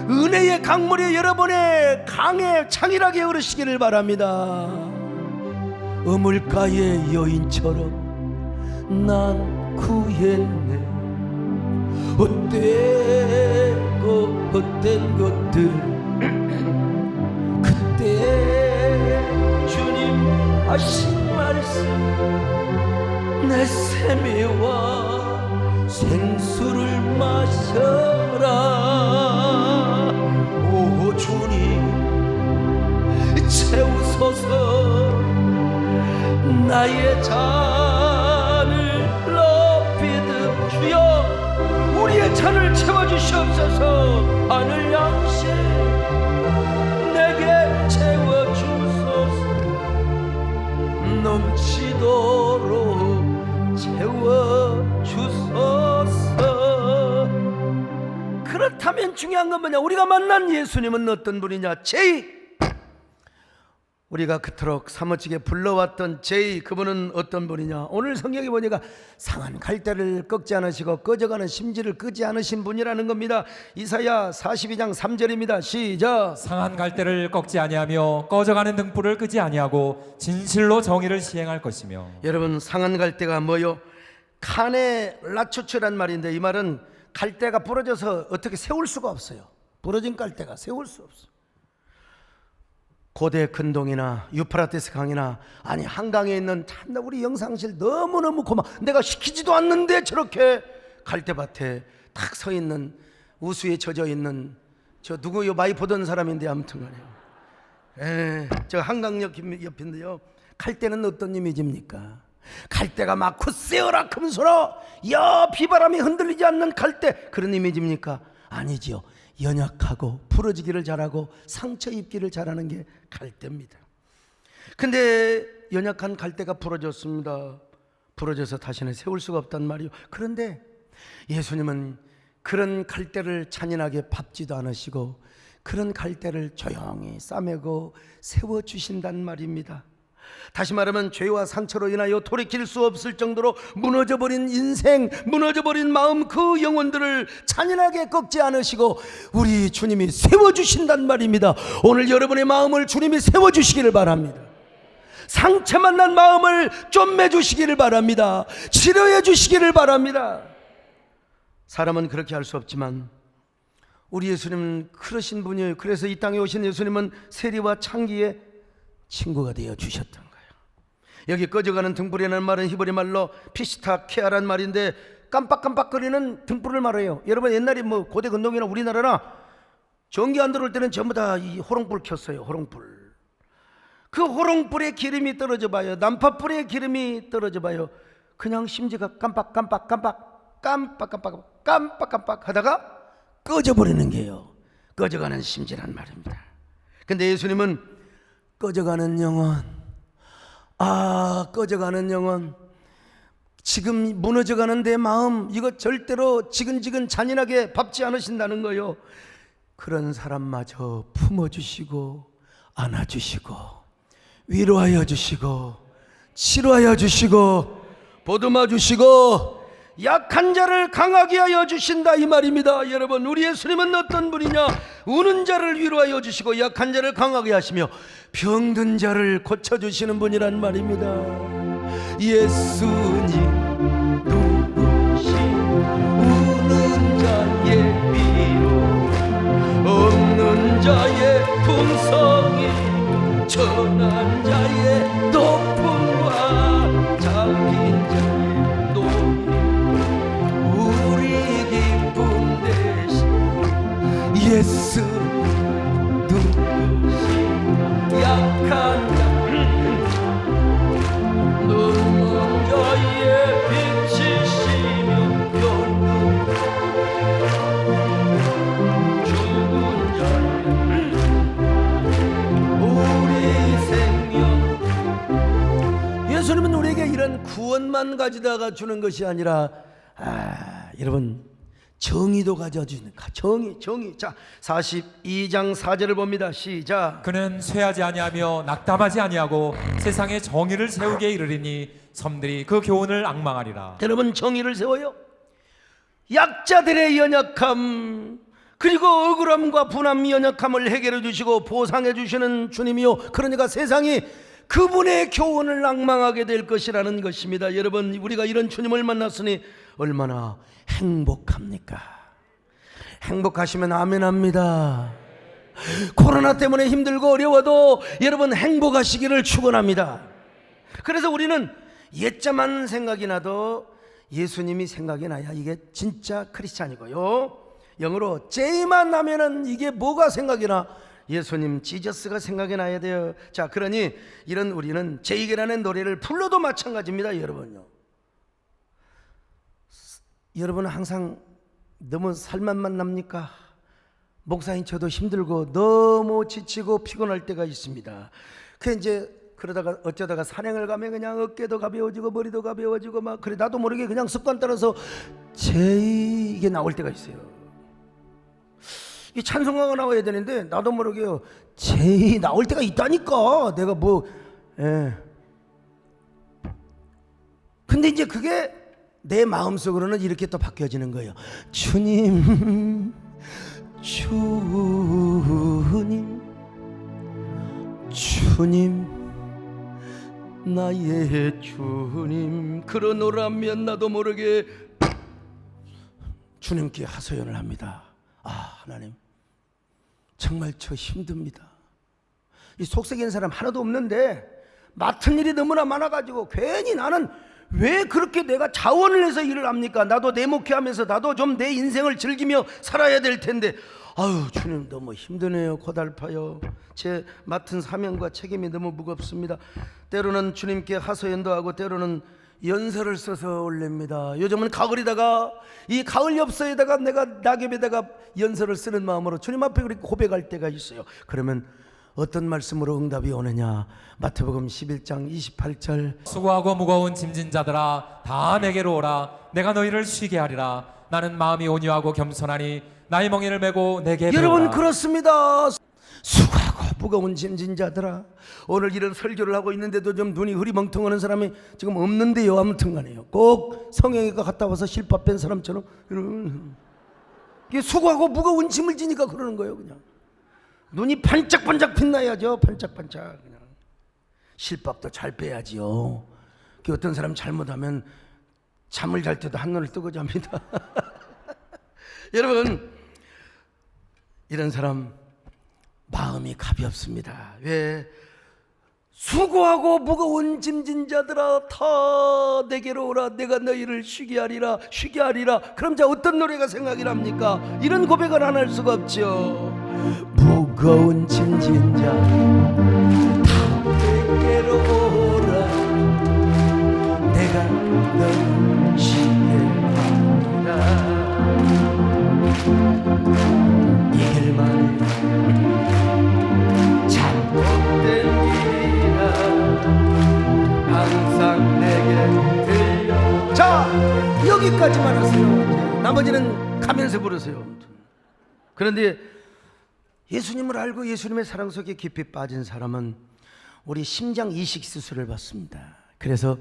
은혜의 강물이 여러분의 강에 창일하게 흐르시기를 바랍니다. 어물가의 여인처럼 난 구했네. 헛되고 헛된 것들 그때 주님 하신 말씀 내 세매와 생수를 마셔라. 오 주님 채우소서. 나의 잔을 높이듯 주여 우리의 잔을 채워주시옵소서. 하늘 양식 내게 채워주소서. 넘치도록 채워주소서. 그렇다면 중요한 건 뭐냐? 우리가 만난 예수님은 어떤 분이냐? 제이, 우리가 그토록 사무치게 불러왔던 제이, 그분은 어떤 분이냐? 오늘 성경에 보니까 상한 갈대를 꺾지 않으시고 꺼져가는 심지를 끄지 않으신 분이라는 겁니다. 이사야 42장 3절입니다. 시작. 상한 갈대를 꺾지 아니하며 꺼져가는 등불을 끄지 아니하고 진실로 정의를 시행할 것이며. 여러분, 상한 갈대가 뭐요? 칸에 라추츠란 말인데, 이 말은 갈대가 부러져서 어떻게 세울 수가 없어요. 부러진 갈대가 세울 수 없어요. 고대 근동이나 유프라테스 강이나 아니 한강에 있는 참나 우리 영상실 너무너무 고마. 내가 시키지도 않는데 저렇게 갈대밭에 탁 서 있는 우수에 젖어 있는 저 누구요? 많이 보던 사람인데 아무튼 간에요. 저 한강 옆인데요. 갈대는 어떤 이미지입니까? 갈대가 막 굳세어라 금소라 여 비바람이 흔들리지 않는 갈대, 그런 이미지입니까? 아니지요. 연약하고 부러지기를 잘하고 상처 입기를 잘하는 게 갈대입니다. 근데 연약한 갈대가 부러졌습니다. 부러져서 다시는 세울 수가 없단 말이요. 그런데 예수님은 그런 갈대를 잔인하게 밟지도 않으시고 그런 갈대를 조용히 싸매고 세워주신단 말입니다. 다시 말하면 죄와 상처로 인하여 돌이킬 수 없을 정도로 무너져버린 인생, 무너져버린 마음, 그 영혼들을 잔인하게 꺾지 않으시고 우리 주님이 세워주신단 말입니다. 오늘 여러분의 마음을 주님이 세워주시기를 바랍니다. 상처만 난 마음을 쫌매주시기를 바랍니다. 치료해 주시기를 바랍니다. 사람은 그렇게 할 수 없지만 우리 예수님은 그러신 분이에요. 그래서 이 땅에 오신 예수님은 세리와 창기의 친구가 되어 주셨던 거예요. 여기 꺼져가는 등불이라는 말은 히브리 말로 피시타케아란 말인데 깜빡깜빡거리는 등불을 말해요. 여러분, 옛날에 뭐 고대 근동이나 우리나라나 전기 안 들어올 때는 전부 다 이 호롱불 켰어요. 호롱불. 그 호롱불에 기름이 떨어져 봐요. 난파불에 기름이 떨어져 봐요. 그냥 심지가 깜빡깜빡 하다가 꺼져버리는 게요. 꺼져가는 심지란 말입니다. 근데 예수님은 꺼져가는 영혼, 꺼져가는 영혼, 지금 무너져가는 내 마음, 이거 절대로 지근지근 잔인하게 밟지 않으신다는 거요. 그런 사람마저 품어주시고 안아주시고 위로하여 주시고 치료하여 주시고 보듬어 주시고 약한 자를 강하게 하여 주신다 이 말입니다. 여러분, 우리 예수님은 어떤 분이냐? 우는 자를 위로하여 주시고 약한 자를 강하게 하시며 병든 자를 고쳐주시는 분이란 말입니다. 예수님 누구시 우는 자의 위로 없는 자의 풍성이 천한 자의 높음과 잡힌 자의 높이 우리 기쁨 대신 예수 누구시 약한 자 눈먼 자의 빛이시며 병든 죽은 자의 우리 생명. 예수님은 우리에게 이런 구원만 가지다가 주는 것이 아니라 여러분 정의도 가져주는 정의. 자, 42장 4절을 봅니다. 시작. 그는 쇠하지 아니하며 낙담하지 아니하고 세상에 정의를 세우게 이르리니 섬들이 그 교훈을 앙망하리라. 여러분, 정의를 세워요. 약자들의 연약함 그리고 억울함과 분함 연약함을 해결해 주시고 보상해 주시는 주님이요, 그러니까 세상이 그분의 교훈을 낭망하게 될 것이라는 것입니다. 여러분, 우리가 이런 주님을 만났으니 얼마나 행복합니까? 행복하시면 아멘합니다. 코로나 때문에 힘들고 어려워도 여러분 행복하시기를 축원합니다. 그래서 우리는 옛자만 생각이 나도 예수님이 생각이 나야 이게 진짜 크리스찬이고요, 영어로 J만 나면은 이게 뭐가 생각이 나? 예수님 지저스가 생각이 나야 돼요. 자, 그러니 이런 우리는 J라는 노래를 불러도 마찬가지입니다. 여러분요, 여러분은 항상 너무 살만만 납니까? 목사인 저도 힘들고 너무 지치고 피곤할 때가 있습니다. 그 이제 그러다가 어쩌다가 산행을 가면 그냥 어깨도 가벼워지고 머리도 가벼워지고 막 그래, 나도 모르게 그냥 습관 따라서 이게 나올 때가 있어요. 이 찬송가가 나와야 되는데 나도 모르게요 나올 때가 있다니까. 내가 근데 이제 그게 내 마음속으로는 이렇게 또 바뀌어지는 거예요. 주님 나의 주님, 그러노라면 나도 모르게 주님께 하소연을 합니다. 하나님, 정말 저 힘듭니다. 이 속썩이는 사람 하나도 없는데 맡은 일이 너무나 많아가지고 괜히 나는 왜 그렇게 내가 자원을 해서 일을 합니까? 나도 내 목회하면서 나도 좀 내 인생을 즐기며 살아야 될 텐데 주님 너무 힘드네요. 고달파요. 제 맡은 사명과 책임이 너무 무겁습니다. 때로는 주님께 하소연도 하고 때로는 연설을 써서 올립니다. 요즘은 가을이다가 이 가을 엽서에다가 내가 낙엽에다가 연설을 쓰는 마음으로 주님 앞에 그렇게 고백할 때가 있어요. 그러면 어떤 말씀으로 응답이 오느냐? 마태복음 11장 28절. 수고하고 무거운 짐진 자들아 다 내게로 오라. 내가 너희를 쉬게 하리라. 나는 마음이 온유하고 겸손하니 나의 멍에를 메고 내게 배우라. 여러분, 그렇습니다. 수고하고 무거운 짐진 자들아. 오늘 이런 설교를 하고 있는데도 좀 눈이 흐리멍텅하는 사람이 지금 없는데요. 아무튼 간에요, 꼭 성형외과 갔다 와서 실밥 뺀 사람처럼 이게 수고하고 무거운 짐을 지니까 그러는 거예요. 그냥 눈이 반짝반짝 빛나야죠. 반짝반짝. 그냥 실밥도 잘 빼야지요. 어떤 사람 잘못하면 잠을 잘 때도 한눈을 뜨고 잡니다. 여러분, 이런 사람 마음이 가볍습니다. 왜? 수고하고 무거운 짐진 자들아 다 내게로 오라. 내가 너희를 쉬게 하리라. 그럼 자 어떤 노래가 생각이 납니까? 이런 고백을 안 할 수가 없죠. 무거운 짐진 자 다 내게로 오라. 내가 너희를 쉬게 하리라. 이 길만이 잘못된 길이라 항상 내게 들려. 자, 여기까지만 하세요. 나머지는 가면서 부르세요. 그런데 예수님을 알고 예수님의 사랑 속에 깊이 빠진 사람은 우리 심장 이식 수술을 받습니다. 그래서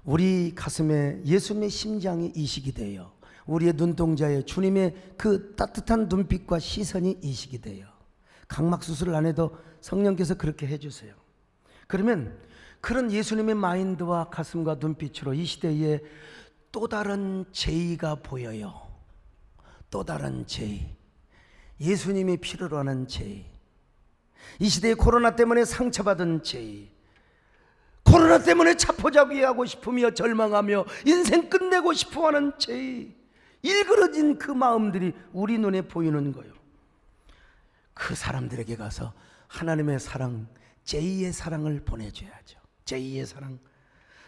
우리 가슴에 예수님의 심장이 이식이 돼요. 우리의 눈동자에 주님의 그 따뜻한 눈빛과 시선이 이식이 돼요. 각막 수술을 안 해도 성령께서 그렇게 해주세요. 그러면 그런 예수님의 마인드와 가슴과 눈빛으로 이 시대에 또 다른 제의가 보여요. 또 다른 제의, 예수님이 필요로 하는 제의, 이 시대에 코로나 때문에 상처받은 제의, 코로나 때문에 자포자기하고 싶으며 절망하며 인생 끝내고 싶어하는 제의, 일그러진 그 마음들이 우리 눈에 보이는 거예요. 그 사람들에게 가서 하나님의 사랑, 제의의 사랑을 보내줘야죠. 제의의 사랑.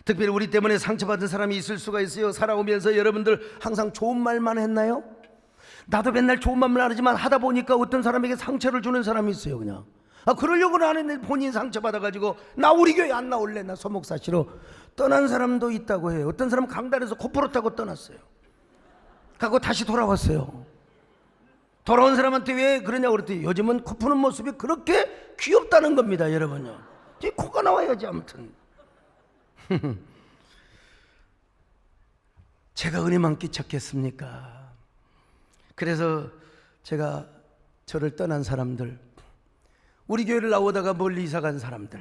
특별히 우리 때문에 상처받은 사람이 있을 수가 있어요. 살아오면서 여러분들 항상 좋은 말만 했나요? 나도 맨날 좋은 말만 하지만 하다 보니까 어떤 사람에게 상처를 주는 사람이 있어요. 그냥 그러려고는 안 했는데 본인 상처받아가지고 나 우리 교회 안 나올래, 나 소목사 싫어, 떠난 사람도 있다고 해요. 어떤 사람 강단에서 코프로 타고 떠났어요. 가고 다시 돌아왔어요. 돌아온 사람한테 왜 그러냐고 그랬더니 요즘은 코 푸는 모습이 그렇게 귀엽다는 겁니다. 여러분요, 코가 나와야지. 아무튼 제가 은혜만 끼쳤겠습니까? 그래서 제가 저를 떠난 사람들, 우리 교회를 나오다가 멀리 이사간 사람들,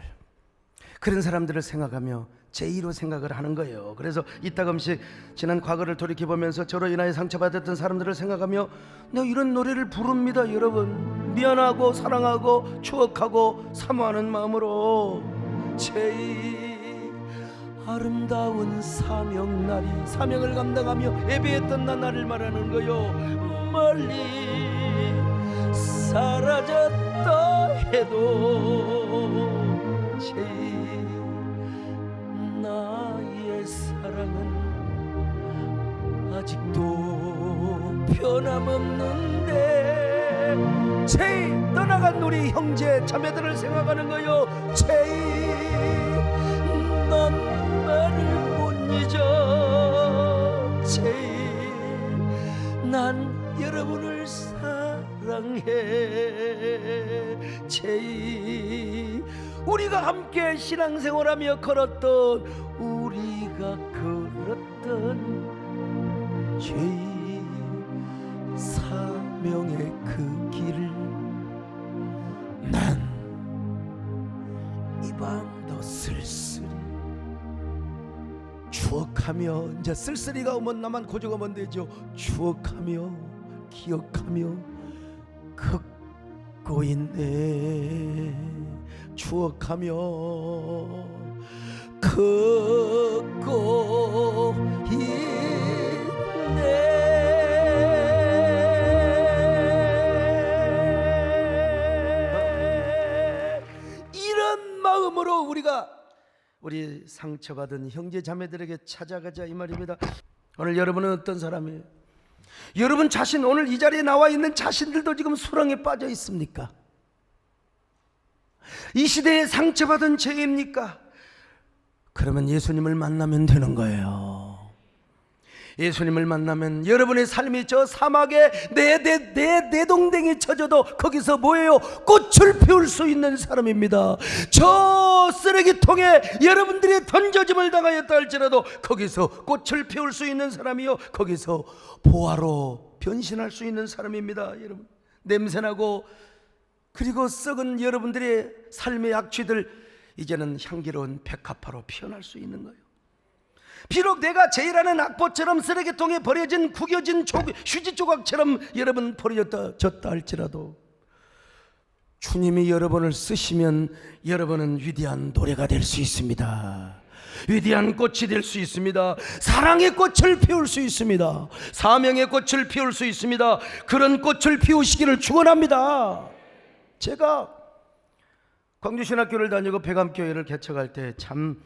그런 사람들을 생각하며 제의로 생각을 하는 거예요. 그래서 이따금씩 지난 과거를 돌이켜보면서 저로 인하여 상처받았던 사람들을 생각하며 내가 이런 노래를 부릅니다. 여러분, 미안하고 사랑하고 추억하고 사모하는 마음으로 제의, 아름다운 사명날이, 사명을 감당하며 예배했던 나를 말하는 거요. 멀리 사라졌다 해도 제의, 나의 사랑은 아직도 변함없는데 제의, 떠나간 우리 형제 자매들을 생각하는 거요. 제의, 난 나를 못 잊어. 제의, 난 여러분을 사랑해. 제의, 우리가 함께 신앙생활하며 걸었던, 우리가 걸었던 제의, 사명의 그 길을 난 이 밤도 쓸쓸히 추억하며, 이제 쓸쓸히가 오면 나만 고정하면 되죠. 추억하며 기억하며 걷고 있네. 추억하며 걷고 있네. 이런 마음으로 우리 상처받은 형제 자매들에게 찾아가자 이 말입니다. 오늘 여러분은 어떤 사람이에요? 여러분 자신, 오늘 이 자리에 나와 있는 자신들도 지금 수렁에 빠져 있습니까? 이 시대에 상처받은 죄입니까? 그러면 예수님을 만나면 되는 거예요. 예수님을 만나면 여러분의 삶이 저 사막에 내동댕이 쳐져도 거기서 뭐예요? 꽃을 피울 수 있는 사람입니다. 저 쓰레기통에 여러분들이 던져짐을 당하였다 할지라도 거기서 꽃을 피울 수 있는 사람이요, 거기서 보화로 변신할 수 있는 사람입니다. 여러분, 냄새나고 그리고 썩은 여러분들의 삶의 악취들 이제는 향기로운 백합화로 피어날 수 있는 거예요. 비록 내가 제일하는 악보처럼 쓰레기통에 버려진 구겨진 휴지 조각처럼 여러분 버려졌다 할지라도 주님이 여러분을 쓰시면 여러분은 위대한 노래가 될 수 있습니다. 위대한 꽃이 될 수 있습니다. 사랑의 꽃을 피울 수 있습니다. 사명의 꽃을 피울 수 있습니다. 그런 꽃을 피우시기를 축원합니다. 제가 광주신학교를 다니고 백암교회를 개척할 때 참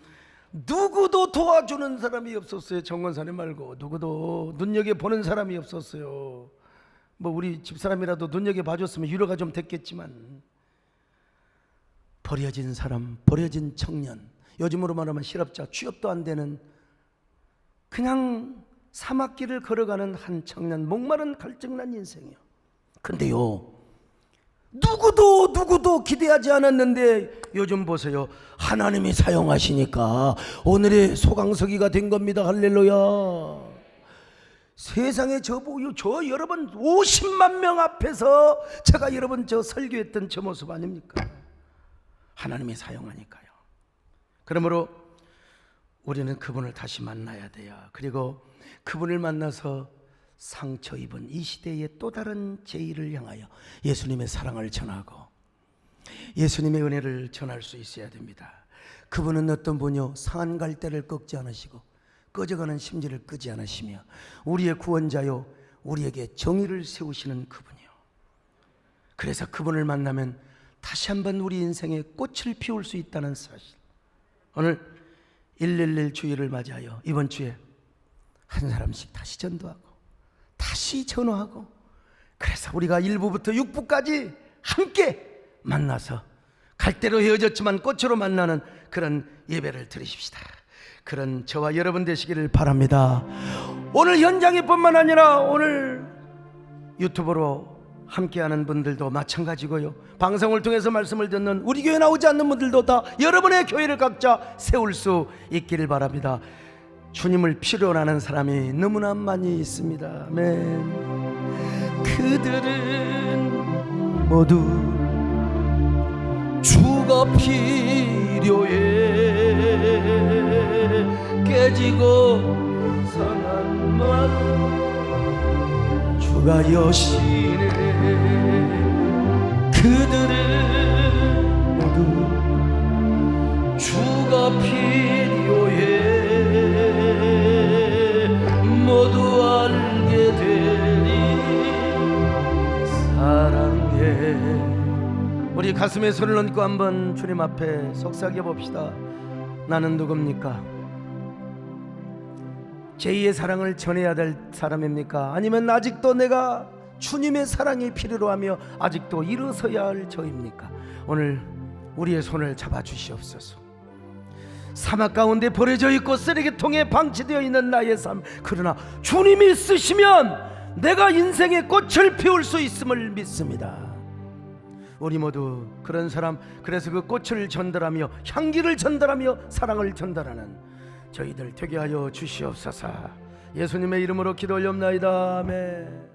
누구도 도와주는 사람이 없었어요. 정원사님 말고 누구도 눈여겨보는 사람이 없었어요. 뭐 우리 집사람이라도 눈여겨봐줬으면 위로가 좀 됐겠지만, 버려진 사람, 버려진 청년, 요즘으로 말하면 실업자, 취업도 안 되는 그냥 사막길을 걸어가는 한 청년, 목마른 갈증난 인생이요. 근데요, 누구도 기대하지 않았는데 요즘 보세요. 하나님이 사용하시니까 오늘의 소강서기가 된 겁니다. 할렐루야. 세상에 저 여러분 50만 명 앞에서 제가 여러분 저 설교했던 저 모습 아닙니까? 하나님이 사용하니까요. 그러므로 우리는 그분을 다시 만나야 돼요. 그리고 그분을 만나서 상처 입은 이 시대의 또 다른 제의를 향하여 예수님의 사랑을 전하고 예수님의 은혜를 전할 수 있어야 됩니다. 그분은 어떤 분이요? 상한 갈대를 꺾지 않으시고 꺼져가는 심지를 끄지 않으시며 우리의 구원자요 우리에게 정의를 세우시는 그분이요. 그래서 그분을 만나면 다시 한번 우리 인생에 꽃을 피울 수 있다는 사실. 오늘 111 주일을 맞이하여 이번 주에 한 사람씩 다시 전도하고 다시 전화하고 그래서 우리가 1부부터 6부까지 함께 만나서 갈대로 헤어졌지만 꽃으로 만나는 그런 예배를 드리십시다. 그런 저와 여러분 되시기를 바랍니다. 오늘 현장에 뿐만 아니라 오늘 유튜브로 함께하는 분들도 마찬가지고요. 방송을 통해서 말씀을 듣는 우리 교회 나오지 않는 분들도 다 여러분의 교회를 각자 세울 수 있기를 바랍니다. 주님을 필요로 하는 사람이 너무나 많이 있습니다. 아멘. 그들은 모두 주가 필요해. 깨지고 상한 마음 주가 여시네. 그들은 모두 주가 필요해. 모두 알게 되리 사랑해. 우리 가슴에 손을 얹고 한번 주님 앞에 속삭여 봅시다. 나는 누굽니까? 제2의 사랑을 전해야 될 사람입니까? 아니면 아직도 내가 주님의 사랑이 필요로 하며 아직도 일어서야 할 저입니까? 오늘 우리의 손을 잡아 주시옵소서. 사막 가운데 버려져 있고 쓰레기통에 방치되어 있는 나의 삶, 그러나 주님이 쓰시면 내가 인생의 꽃을 피울 수 있음을 믿습니다. 우리 모두 그런 사람, 그래서 그 꽃을 전달하며 향기를 전달하며 사랑을 전달하는 저희들 되게 하여 주시옵소서. 예수님의 이름으로 기도 올려옵나이다. 아멘.